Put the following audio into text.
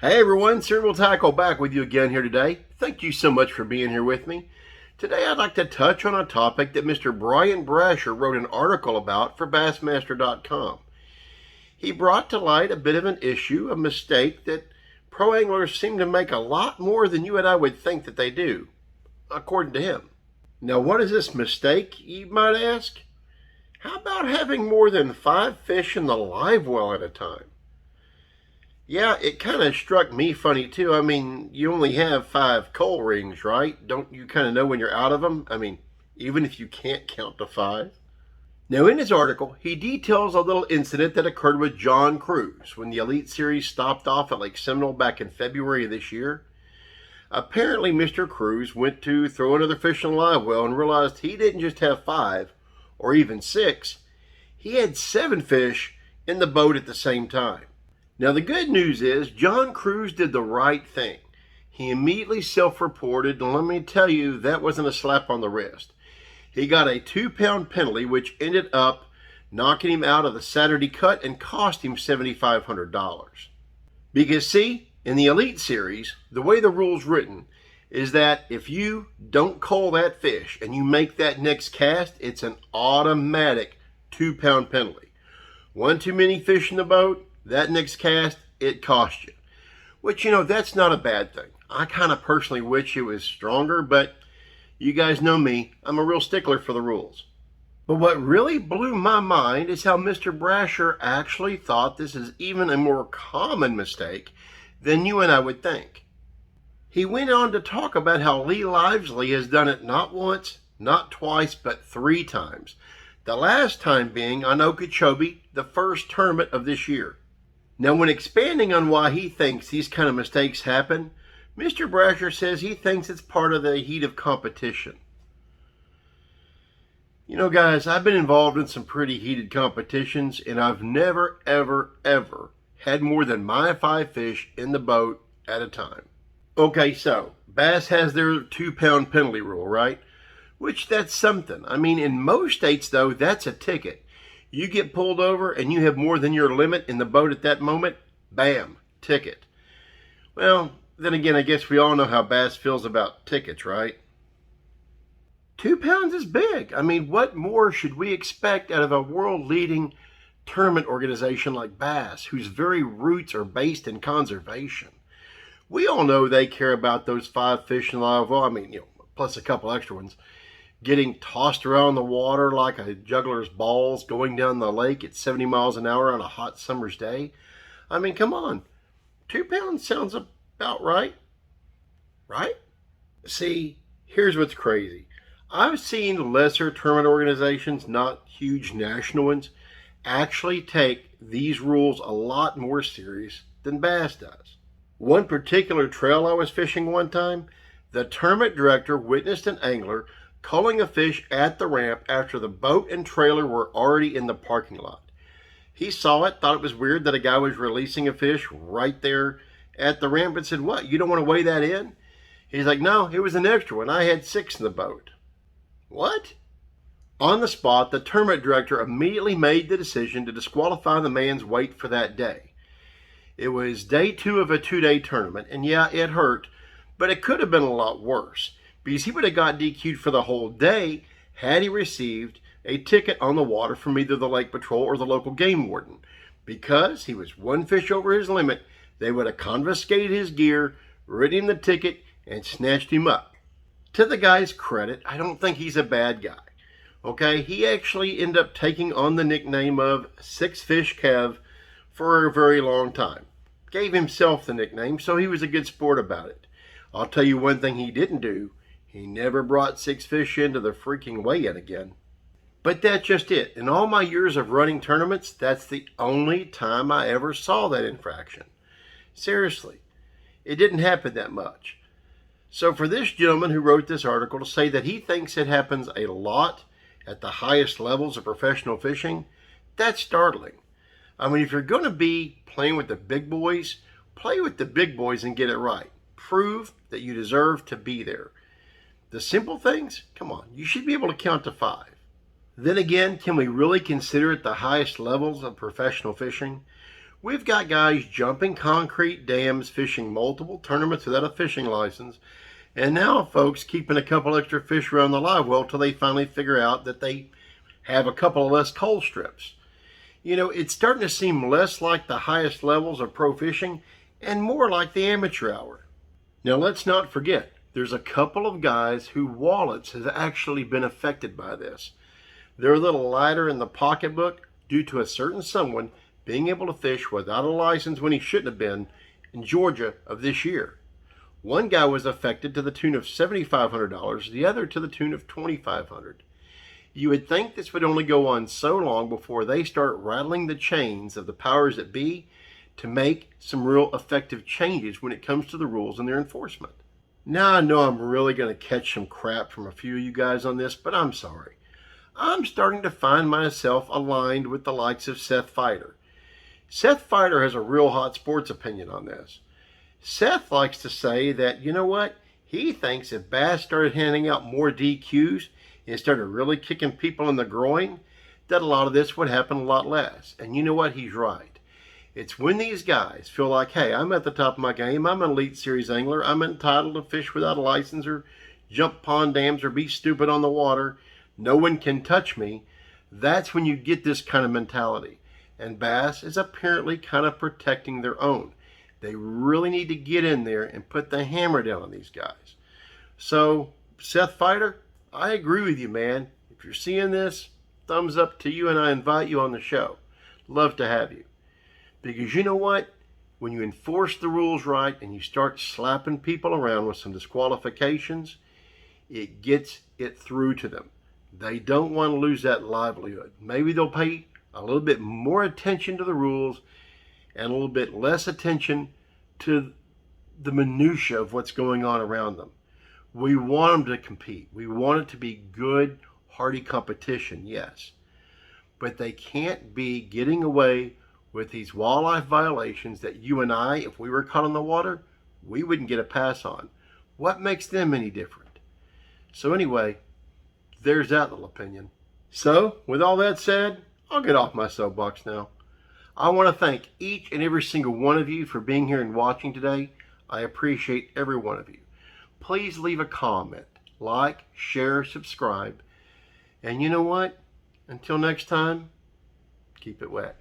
Hey everyone, CerebralTackle back with you again here today. Thank you so much for being here with me. Today I'd like to touch on a topic that Mr. Bryan Brasher wrote an article about for bassmaster.com. He brought to light a bit of an issue, a mistake that pro anglers seem to make a lot more than you and I would think that they do, according to him. Now what is this mistake, you might ask? How about having more than 5 fish in the live well at a time? Yeah, it kind of struck me funny too. I mean, you only have 5 cull rings, right? Don't you kind of know when you're out of them? I mean, even if you can't count to 5. Now, in his article, he details a little incident that occurred with johncrews when the Elite Series stopped off at Lake Seminole back in February of this year. Apparently, Mr. Crews went to throw another fish in a live well and realized he didn't just have 5 or even 6. He had 7 fish in the boat at the same time. Now the good news is johncrews did the right thing. He immediately self-reported, and let me tell you, that wasn't a slap on the wrist. He got a 2-pound penalty, which ended up knocking him out of the Saturday cut and cost him $7,500. Because see, in the Elite Series, the way the rule's written is that if you don't cull that fish and you make that next cast, it's an automatic 2-pound penalty. One too many fish in the boat, that next cast, it cost you. Which, that's not a bad thing. I kind of personally wish it was stronger, but you guys know me. I'm a real stickler for the rules. But what really blew my mind is how Mr. Brasher actually thought this is even a more common mistake than you and I would think. He went on to talk about how leelivesay has done it not once, not twice, but 3 times. The last time being on Okeechobee, the first tournament of this year. Now, when expanding on why he thinks these kind of mistakes happen, Mr. Brasher says he thinks it's part of the heat of competition. Guys, I've been involved in some pretty heated competitions, and I've never, ever, ever had more than my 5 fish in the boat at a time. Okay, so Bass has their 2-pound penalty rule, right? Which that's something. I mean, in most states, though, that's a ticket. You get pulled over and you have more than your limit in the boat at that moment, bam, ticket. Well, then again, I guess we all know how Bass feels about tickets, right? 2 pounds is big. I mean, what more should we expect out of a world-leading tournament organization like Bass, whose very roots are based in conservation? We all know they care about those 5 fish in live well. I mean, plus a couple extra ones, getting tossed around the water like a juggler's balls going down the lake at 70 miles an hour on a hot summer's day. I mean, come on. 2 pounds sounds about right. Right? See, here's what's crazy. I've seen lesser tournament organizations, not huge national ones, actually take these rules a lot more serious than Bass does. One particular trail I was fishing one time, the tournament director witnessed an angler culling a fish at the ramp after the boat and trailer were already in the parking lot. He saw it, thought it was weird that a guy was releasing a fish right there at the ramp, and said, "What, you don't want to weigh that in?" He's like, "No, it was an extra one. I had 6 in the boat." What? On the spot, the tournament director immediately made the decision to disqualify the man's weight for that day. It was day 2 of a 2-day tournament, and yeah, it hurt, but it could have been a lot worse, because he would have got DQ'd for the whole day had he received a ticket on the water from either the Lake Patrol or the local game warden. Because he was 1 fish over his limit, they would have confiscated his gear, written him the ticket, and snatched him up. To the guy's credit, I don't think he's a bad guy. Okay, he actually ended up taking on the nickname of 6 Fish Kev for a very long time. Gave himself the nickname, so he was a good sport about it. I'll tell you one thing he didn't do. He never brought 6 fish into the freaking weigh-in again. But that's just it. In all my years of running tournaments, that's the only time I ever saw that infraction. Seriously, it didn't happen that much. So for this gentleman who wrote this article to say that he thinks it happens a lot at the highest levels of professional fishing, that's startling. I mean, if you're going to be playing with the big boys, play with the big boys and get it right. Prove that you deserve to be there. The simple things, come on, you should be able to count to 5. Then again, can we really consider it the highest levels of professional fishing? We've got guys jumping concrete dams, fishing multiple tournaments without a fishing license, and now folks keeping a couple extra fish around the live well till they finally figure out that they have a couple of less cull strips. You know, it's starting to seem less like the highest levels of pro fishing and more like the amateur hour. Now, let's not forget, there's a couple of guys whose wallets have actually been affected by this. They're a little lighter in the pocketbook due to a certain someone being able to fish without a license when he shouldn't have been in Georgia of this year. One guy was affected to the tune of $7,500, the other to the tune of $2,500. You would think this would only go on so long before they start rattling the chains of the powers that be to make some real effective changes when it comes to the rules and their enforcement. Now I know I'm really going to catch some crap from a few of you guys on this, but I'm sorry. I'm starting to find myself aligned with the likes of sethfeider. Sethfeider has a real hot sports opinion on this. Seth likes to say that, you know what, he thinks if bass started handing out more DQs and started really kicking people in the groin, that a lot of this would happen a lot less. And you know what, he's right. It's when these guys feel like, hey, I'm at the top of my game, I'm an elite series angler, I'm entitled to fish without a license or jump pond dams or be stupid on the water, no one can touch me, that's when you get this kind of mentality. And bass is apparently kind of protecting their own. They really need to get in there and put the hammer down on these guys. So, sethfeider, I agree with you, man. If you're seeing this, thumbs up to you, and I invite you on the show. Love to have you. Because you know what? When you enforce the rules right and you start slapping people around with some disqualifications, it gets it through to them. They don't want to lose that livelihood. Maybe they'll pay a little bit more attention to the rules and a little bit less attention to the minutia of what's going on around them. We want them to compete. We want it to be good, hearty competition, yes. But they can't be getting away with these wildlife violations that you and I, if we were caught on the water, we wouldn't get a pass on. What makes them any different? So anyway, there's that little opinion. So, with all that said, I'll get off my soapbox now. I want to thank each and every single one of you for being here and watching today. I appreciate every one of you. Please leave a comment, like, share, subscribe. And you know what? Until next time, keep it wet.